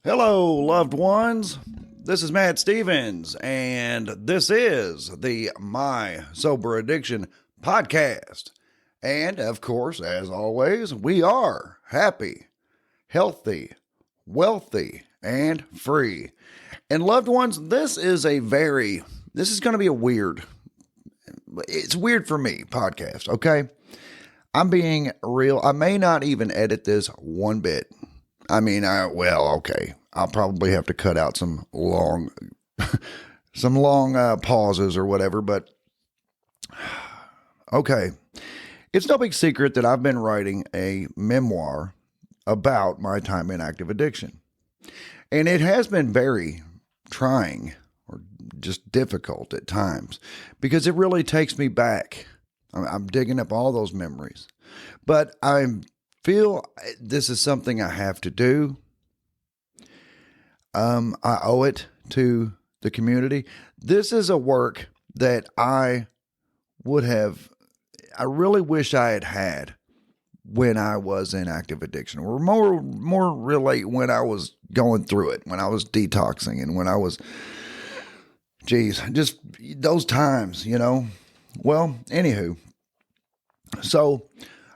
Hello, loved ones. This is Matt Stevens, and this is the My Sober Addiction podcast. And of course, as always, we are happy, healthy, wealthy, and free. And loved ones, this is going to be it's weird for me podcast, okay? I'm being real. I may not even edit this one bit. Okay. I'll probably have to cut out some long, pauses or whatever, but okay. It's no big secret that I've been writing a memoir about my time in active addiction. And it has been very trying or just difficult at times because it really takes me back. I'm digging up all those memories, but I feel this is something I have to do. I owe it to the community. This is a work that I really wish I had when I was in active addiction, or more really when I was going through it, when I was detoxing and when I was, just those times, Well, anywho, so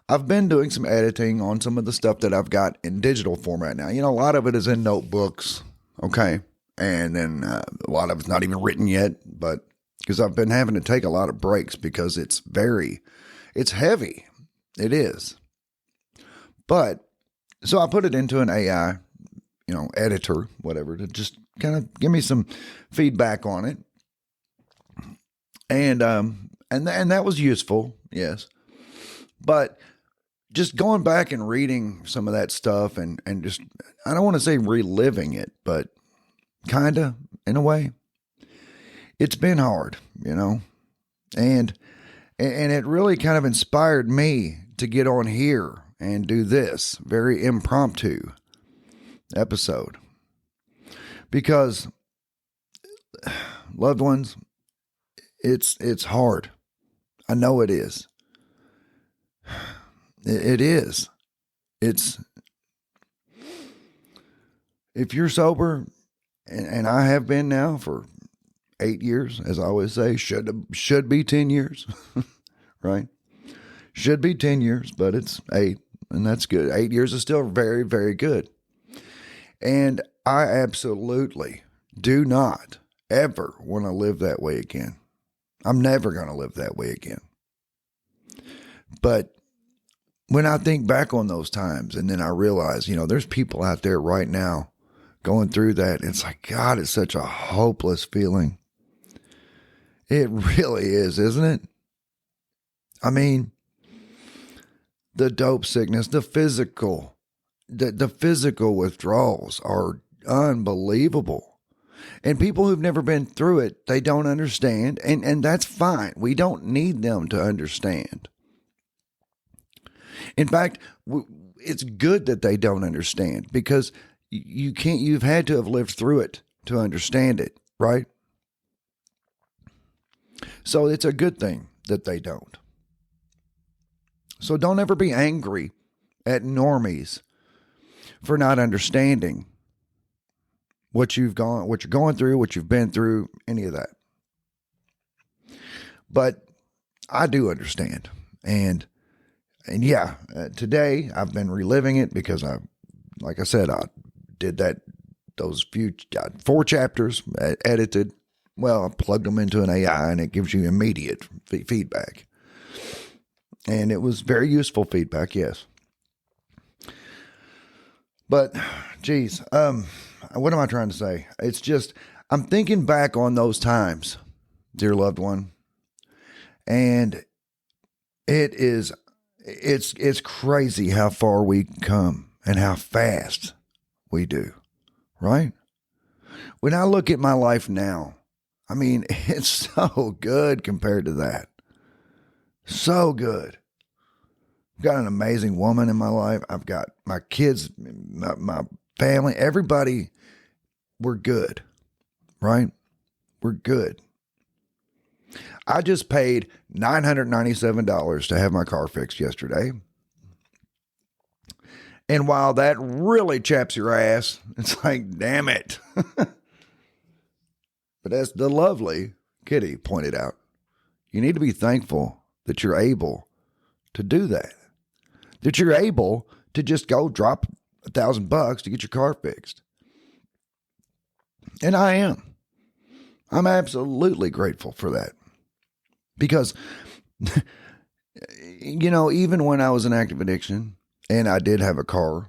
I've been doing some editing on some of the stuff that I've got in digital format now. A lot of it is in notebooks, okay? And then a lot of it's not even written yet, but because I've been having to take a lot of breaks because it's heavy. It is. But, so I put it into an AI, editor, whatever, to just kind of give me some feedback on it. And that was useful, yes. But just going back and reading some of that stuff and just, I don't want to say reliving it, but kind of in a way, it's been hard, and it really kind of inspired me to get on here and do this very impromptu episode because loved ones, it's hard. I know it is. It is. If you're sober, and I have been now for 8 years, as I always say, should be 10 years, right? Should be 10 years, but it's 8, and that's good. 8 years is still very, very good. And I absolutely do not ever want to live that way again. I'm never going to live that way again. But when I think back on those times and then I realize, there's people out there right now going through that. It's like, God, it's such a hopeless feeling. It really is, isn't it? I mean, the dope sickness, the physical withdrawals are unbelievable. And people who've never been through it, they don't understand. And that's fine. We don't need them to understand. In fact, it's good that they don't understand because you've had to have lived through it to understand it, right? So it's a good thing that they don't. So don't ever be angry at normies for not understanding what you're going through, what you've been through, any of that. But I do understand. And yeah, today I've been reliving it because like I said, I did those 4 chapters edited. Well, I plugged them into an AI and it gives you immediate feedback. And it was very useful feedback, yes. But geez, what am I trying to say? It's just, I'm thinking back on those times, dear loved one. And it's crazy how far we come and how fast we do, right? When I look at my life now, I mean, it's so good compared to that. So good. I've got an amazing woman in my life. I've got my kids, my family, everybody. We're good, right? We're good. I just paid $997 to have my car fixed yesterday. And while that really chaps your ass, it's like, damn it. But as the lovely Kitty pointed out, you need to be thankful that you're able to do that. That you're able to just go drop $1,000 to get your car fixed. And I am. I'm absolutely grateful for that. Because, even when I was in active addiction and I did have a car,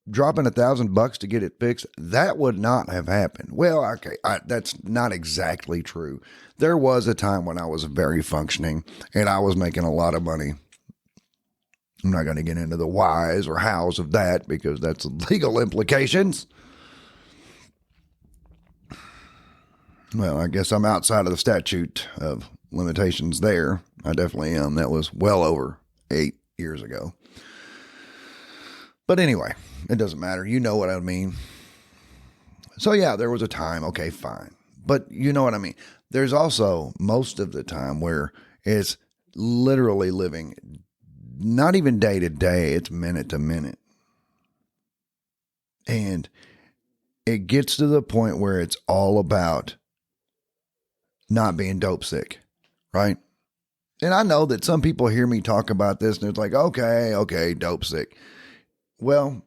dropping $1,000 to get it fixed, that would not have happened. Well, okay, that's not exactly true. There was a time when I was very functioning and I was making a lot of money. I'm not going to get into the whys or hows of that because that's legal implications. Well, I guess I'm outside of the statute of limitations there. I definitely am. That was well over 8 years ago. But anyway, it doesn't matter. You know what I mean. So yeah, there was a time. Okay, fine. But you know what I mean. There's also most of the time where it's literally living, not even day to day, it's minute to minute. And it gets to the point where it's all about not being dope sick, right? And I know that some people hear me talk about this and it's like, okay, dope sick. Well,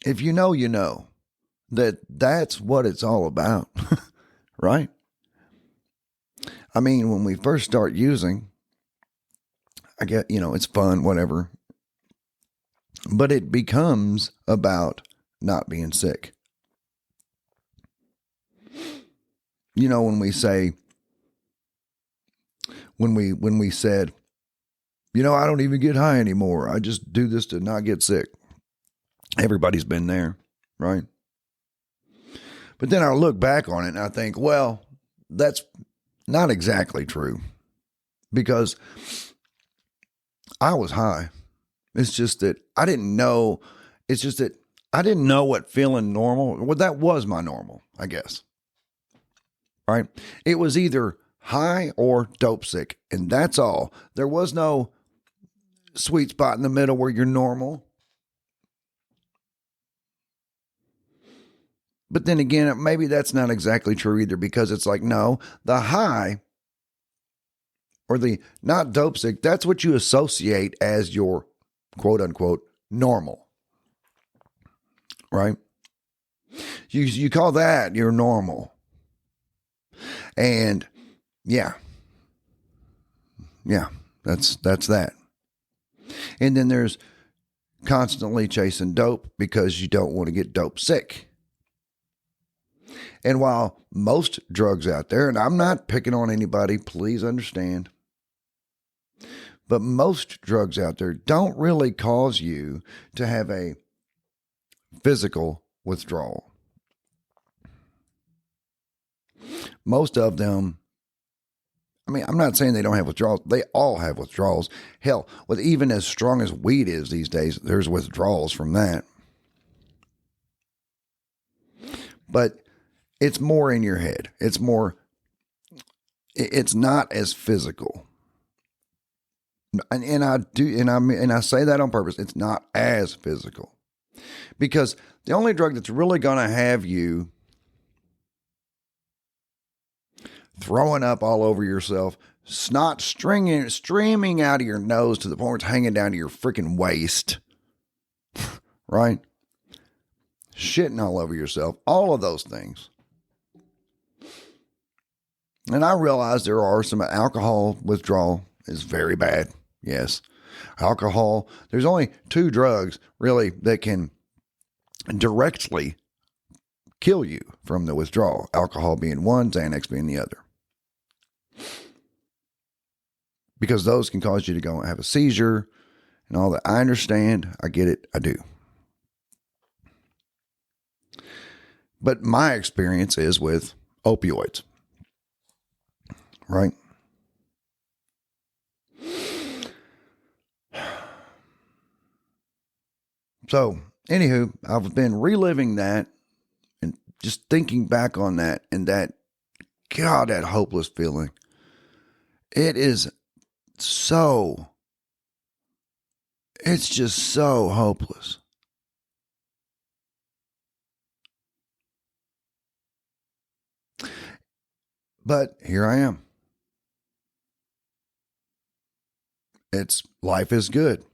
if you know that that's what it's all about, right? I mean, when we first start using, I get, it's fun, whatever. But it becomes about not being sick. When we say, when we said, I don't even get high anymore. I just do this to not get sick. Everybody's been there, right? But then I look back on it and I think, well, that's not exactly true because I was high. It's just that I didn't know. It's just that I didn't know what feeling normal. Well, that was my normal, I guess. Right? It was either high or dope sick, and that's all. There was no sweet spot in the middle where you're normal. But then again, maybe that's not exactly true either because it's like, no, the high or the not dope sick, that's what you associate as your quote unquote normal, right? You call that your normal. And yeah, that's that. And then there's constantly chasing dope because you don't want to get dope sick. And while most drugs out there, and I'm not picking on anybody, please understand, but most drugs out there don't really cause you to have a physical withdrawal. Most of them, I mean, I'm not saying they don't have withdrawals. They all have withdrawals. Hell, with even as strong as weed is these days, there's withdrawals from that. But it's more in your head. It's not as physical. And I say that on purpose. It's not as physical. Because the only drug that's really going to have you throwing up all over yourself, snot streaming out of your nose to the point where it's hanging down to your freaking waist, right? Shitting all over yourself, all of those things. And I realize there are some alcohol withdrawal is very bad. Yes. Alcohol, there's only 2 drugs really that can directly kill you from the withdrawal. Alcohol being one, Xanax being the other. Because those can cause you to go and have a seizure and all that. I understand. I get it. I do. But my experience is with opioids. Right? So, anywho, I've been reliving that and just thinking back on that and that hopeless feeling. It is so It's just so hopeless. But here I am. Life is good.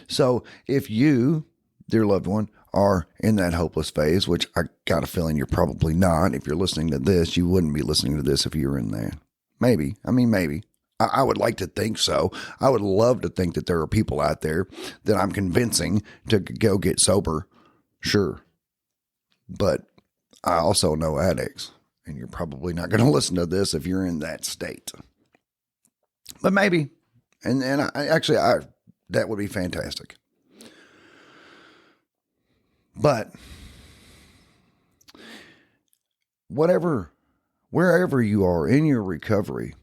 So if you, dear loved one, are in that hopeless phase, which I got a feeling you're probably not. If you're listening to this, you wouldn't be listening to this if you were in there. Maybe. Maybe. I would like to think so. I would love to think that there are people out there that I'm convincing to go get sober. Sure. But I also know addicts, and you're probably not going to listen to this if you're in that state. But maybe. And that would be fantastic. But wherever you are in your recovery,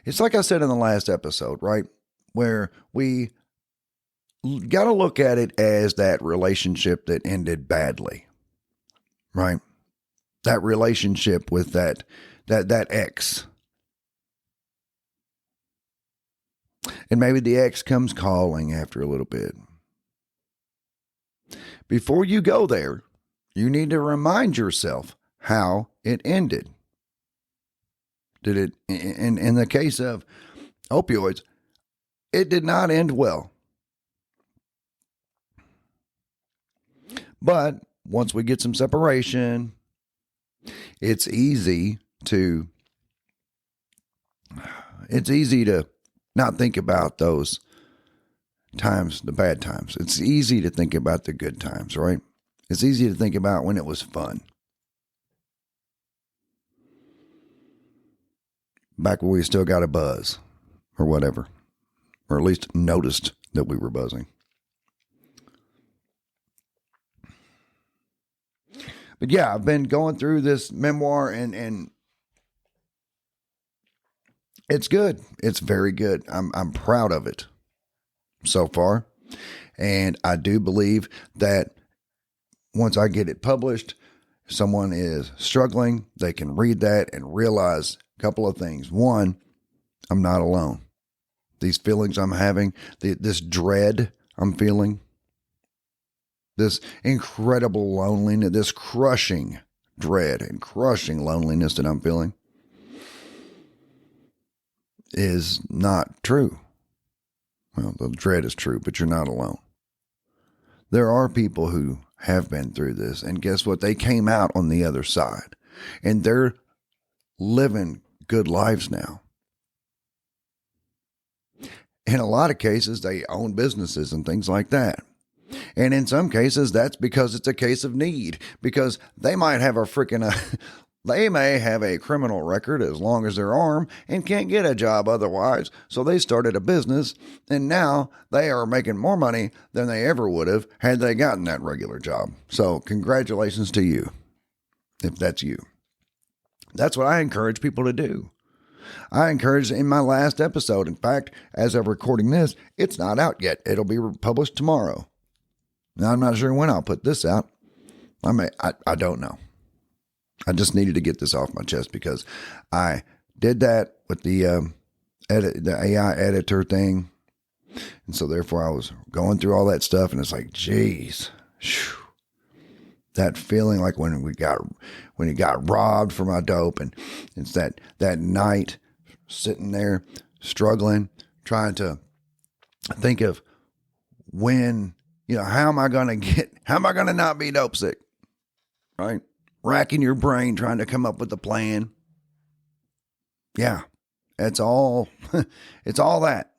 it's like I said in the last episode, right? Where we got to look at it as that relationship that ended badly, right? That relationship with that ex. And maybe the ex comes calling after a little bit. Before you go there, you need to remind yourself how it ended. Did it, in the case of opioids, it did not end well. But once we get some separation, it's easy to not think about those times, the bad times. It's easy to think about the good times, right? It's easy to think about when it was fun. Back when we still got a buzz or whatever, or at least noticed that we were buzzing. But yeah, I've been going through this memoir and it's good. It's very good. I'm proud of it so far. And I do believe that once I get it published, if someone is struggling, they can read that and realize a couple of things. One, I'm not alone. These feelings I'm having, this dread I'm feeling, this incredible loneliness, this crushing dread and crushing loneliness that I'm feeling is not true. Well, the dread is true, but you're not alone. There are people who have been through this, and guess what? They came out on the other side, and they're living good lives now. In a lot of cases, they own businesses and things like that. And in some cases, that's because it's a case of need, because they might have they may have a criminal record as long as their arm and can't get a job otherwise. So they started a business, and now they are making more money than they ever would have had they gotten that regular job. So congratulations to you, if that's you. That's what I encourage people to do. I encouraged in my last episode. In fact, as I'm recording this, it's not out yet. It'll be published tomorrow. Now, I'm not sure when I'll put this out. I don't know. I just needed to get this off my chest because I did that with the AI editor thing. And so therefore I was going through all that stuff, and it's like, geez, that feeling like when he got robbed for my dope, and it's that night sitting there struggling, trying to think of when, how am I going to not be dope sick? Right? Racking your brain, trying to come up with a plan. Yeah, it's all that.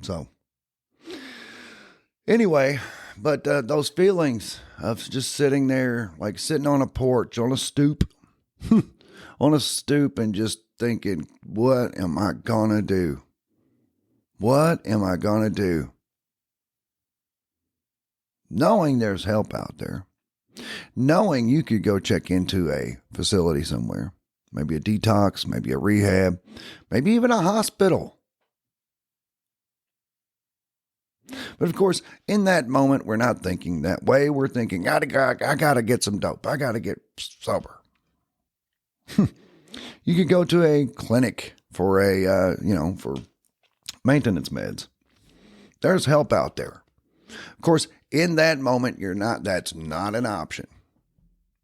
So anyway, but those feelings of just sitting there, like sitting on a porch, on a stoop, and just thinking, what am I going to do? What am I going to do? Knowing there's help out there. Knowing you could go check into a facility somewhere. Maybe a detox, maybe a rehab, maybe even a hospital. But of course, in that moment, we're not thinking that way. We're thinking, I gotta get some dope. I gotta get sober. You could go to a clinic for for maintenance meds. There's help out there. Of course, in that moment, that's not an option.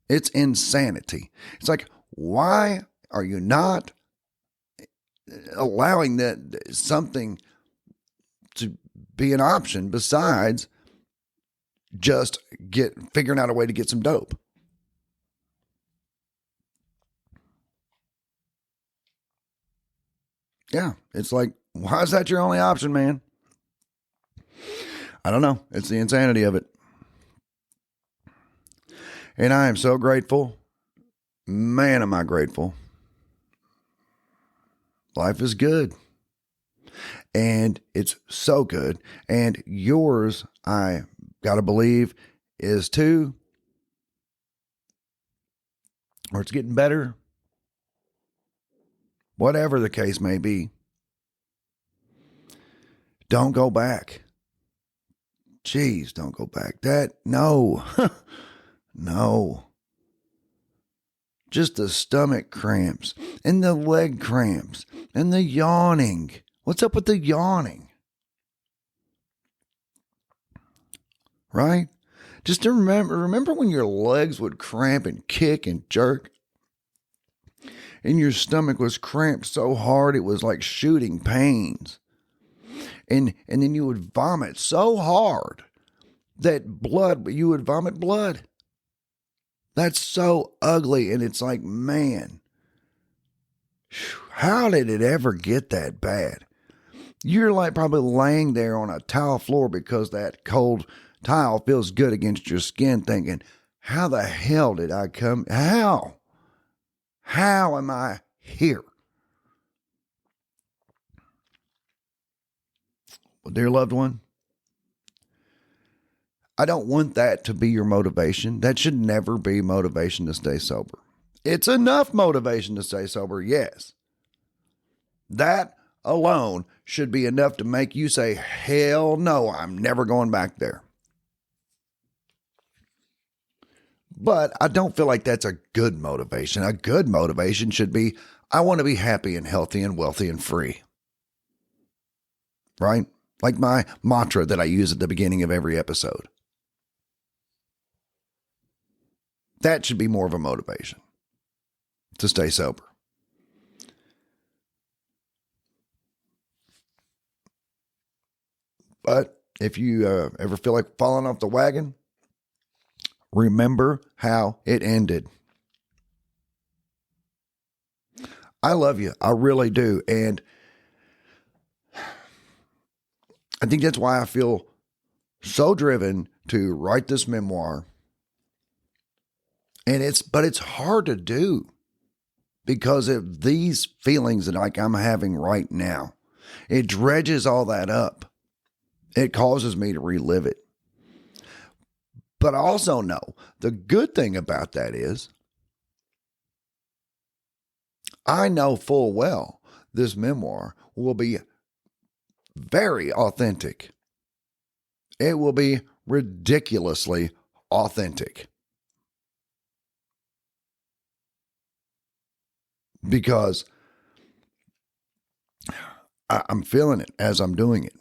It's insanity. It's like, why are you not allowing that something to be an option besides just figuring out a way to get some dope? Yeah, it's like, why is that your only option, man? I don't know. It's the insanity of it. And I am so grateful. Man, am I grateful. Life is good. And it's so good. And yours, I got to believe, is too. Or it's getting better. Whatever the case may be. Don't go back. Jeez, don't go back. No. No. Just the stomach cramps and the leg cramps and the yawning. What's up with the yawning? Right? Just to remember when your legs would cramp and kick and jerk? And your stomach was cramped so hard it was like shooting pains. And then you would vomit so hard that you would vomit blood. That's so ugly. And it's like, man, how did it ever get that bad? You're like probably laying there on a tile floor because that cold tile feels good against your skin thinking, how the hell did I come? How am I here? Well, dear loved one, I don't want that to be your motivation. That should never be motivation to stay sober. It's enough motivation to stay sober, yes. That alone should be enough to make you say, hell no, I'm never going back there. But I don't feel like that's a good motivation. A good motivation should be, I want to be happy and healthy and wealthy and free. Right? Like my mantra that I use at the beginning of every episode. That should be more of a motivation to stay sober. But if you ever feel like falling off the wagon, remember how it ended. I love you. I really do. And I think that's why I feel so driven to write this memoir. But it's hard to do because of these feelings that like I'm having right now. It dredges all that up. It causes me to relive it. But I also know the good thing about that is I know full well this memoir will be very authentic. It will be ridiculously authentic. Because I'm feeling it as I'm doing it.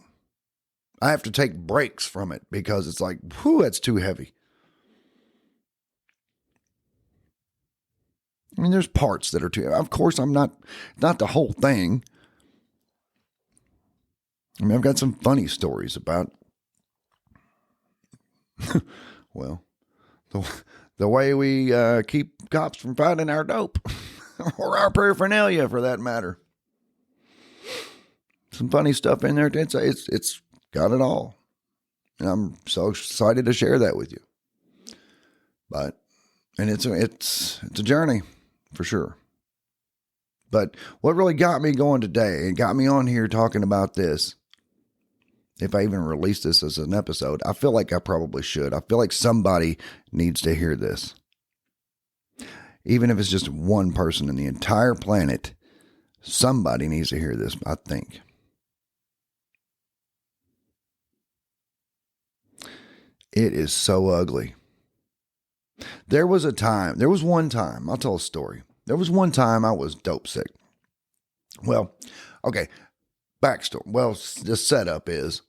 I have to take breaks from it because it's like, whew, that's too heavy. I mean, there's parts that are too, of course, I'm not the whole thing. I mean, I've got some funny stories about, well, the way we keep cops from finding our dope or our paraphernalia for that matter. Some funny stuff in there. It's got it all. And I'm so excited to share that with you. And it's a journey for sure. But what really got me going today and got me on here talking about this, if I even release this as an episode, I feel like I probably should. I feel like somebody needs to hear this. Even if it's just one person in the entire planet, somebody needs to hear this, I think. It is so ugly. There was one time, I'll tell a story. There was one time I was dope sick. Well, okay, backstory. Well, the setup is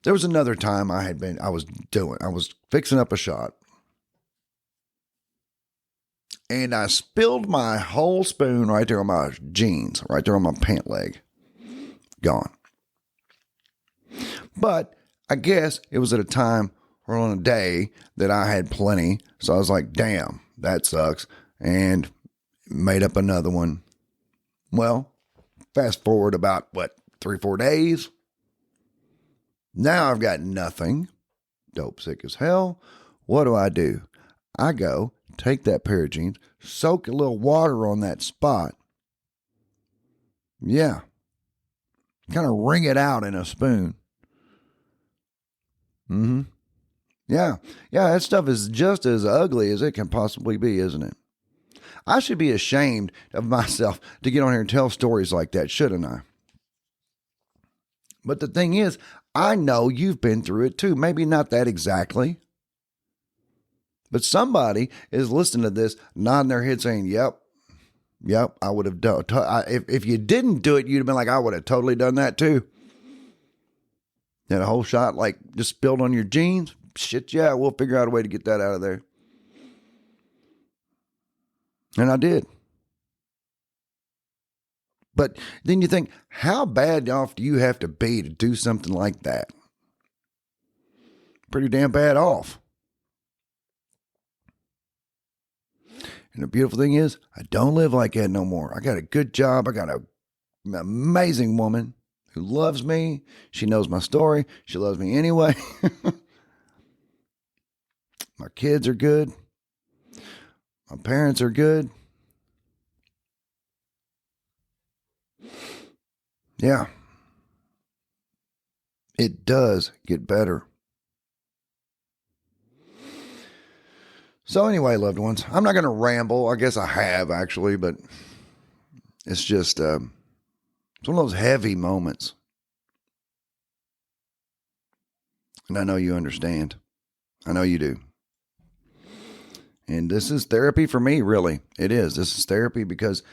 there was another time I was fixing up a shot and I spilled my whole spoon right there on my jeans, right there on my pant leg. Gone. But I guess it was at a time or on a day that I had plenty. So I was like, damn, that sucks. And made up another one. Well, fast forward about 3-4 days. Now I've got nothing. Dope sick as hell. What do? I go take that pair of jeans, soak a little water on that spot. Yeah. Kind of wring it out in a spoon. Mm-hmm. Yeah. Yeah, that stuff is just as ugly as it can possibly be, isn't it? I should be ashamed of myself to get on here and tell stories like that, shouldn't I? But the thing is, I know you've been through it too. Maybe not that exactly. But somebody is listening to this, nodding their head saying, yep, I would have done. If you didn't do it, you'd have been like, I would have totally done that too. Had a whole shot like just spilled on your jeans. Shit, yeah, we'll figure out a way to get that out of there. And I did. But then you think, how bad off do you have to be to do something like that? Pretty damn bad off. And the beautiful thing is, I don't live like that no more. I got a good job. I got an amazing woman who loves me. She knows my story. She loves me anyway. My kids are good. My parents are good. Yeah. It does get better. So anyway, loved ones, I'm not going to ramble. I guess I have actually, but it's just, it's one of those heavy moments. And I know you understand. I know you do. And this is therapy for me, really. It is. This is therapy because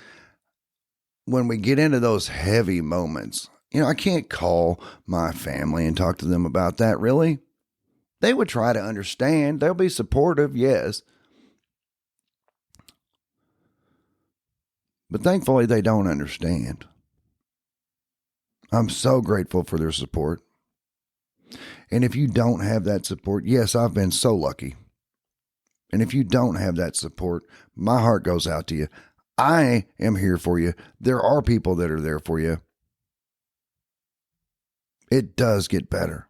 when we get into those heavy moments, I can't call my family and talk to them about that, really. They would try to understand. They'll be supportive, yes. But thankfully, they don't understand. I'm so grateful for their support. And if you don't have that support, yes, I've been so lucky. And if you don't have that support, my heart goes out to you. I am here for you. There are people that are there for you. It does get better.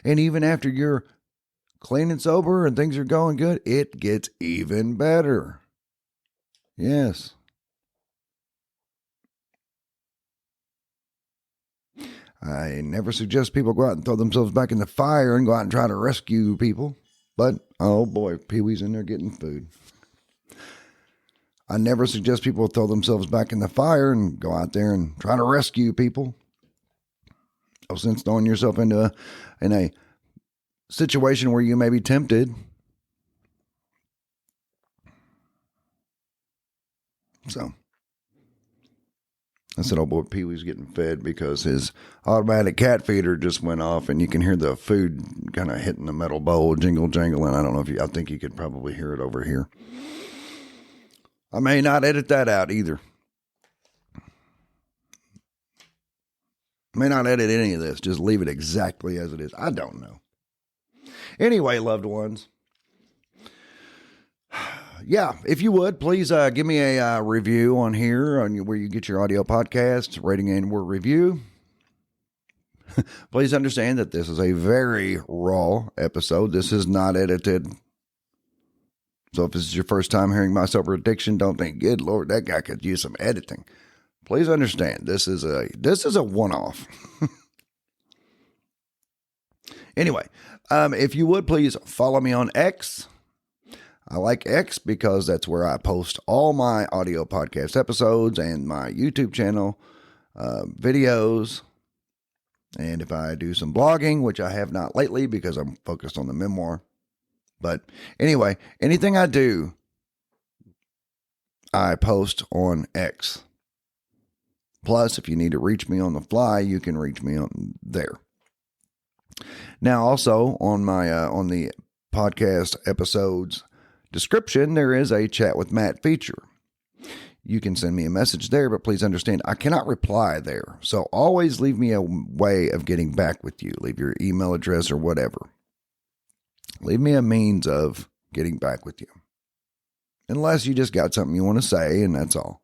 And even after you're clean and sober and things are going good, it gets even better. Yes. I never suggest people go out and throw themselves back in the fire and go out and try to rescue people. But, oh boy, Pee-wee's in there getting food. I never suggest people throw themselves back in the fire and go out there and try to rescue people. No sense throwing yourself in a situation where you may be tempted. So, I said, oh boy, Pee-wee's getting fed because his automatic cat feeder just went off and you can hear the food kind of hitting the metal bowl, jingle, jangling. I don't know I think you could probably hear it over here. I may not edit that out either. May not edit any of this. Just leave it exactly as it is. I don't know. Anyway, loved ones. Yeah, if you would, please give me a review on here, where you get your audio podcasts, rating and word review. Please understand that this is a very raw episode. This is not edited. So if this is your first time hearing my sober addiction, don't think, good Lord, that guy could use some editing. Please understand, this is a one-off. Anyway, if you would, please follow me on X. I like X because that's where I post all my audio podcast episodes and my YouTube channel videos. And if I do some blogging, which I have not lately because I'm focused on the memoir. But anyway, anything I do, I post on X. Plus, if you need to reach me on the fly, you can reach me on there. Now, also on my on the podcast episodes description, there is a chat with Matt feature. You can send me a message there, but please understand I cannot reply there. So always leave me a way of getting back with you. Leave your email address or whatever. Leave me a means of getting back with you. Unless you just got something you want to say, and that's all.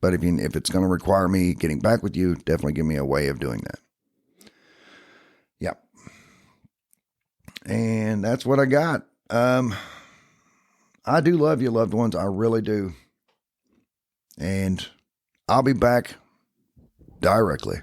But if it's going to require me getting back with you, definitely give me a way of doing that. Yeah. And that's what I got. I do love you, loved ones. I really do. And I'll be back directly.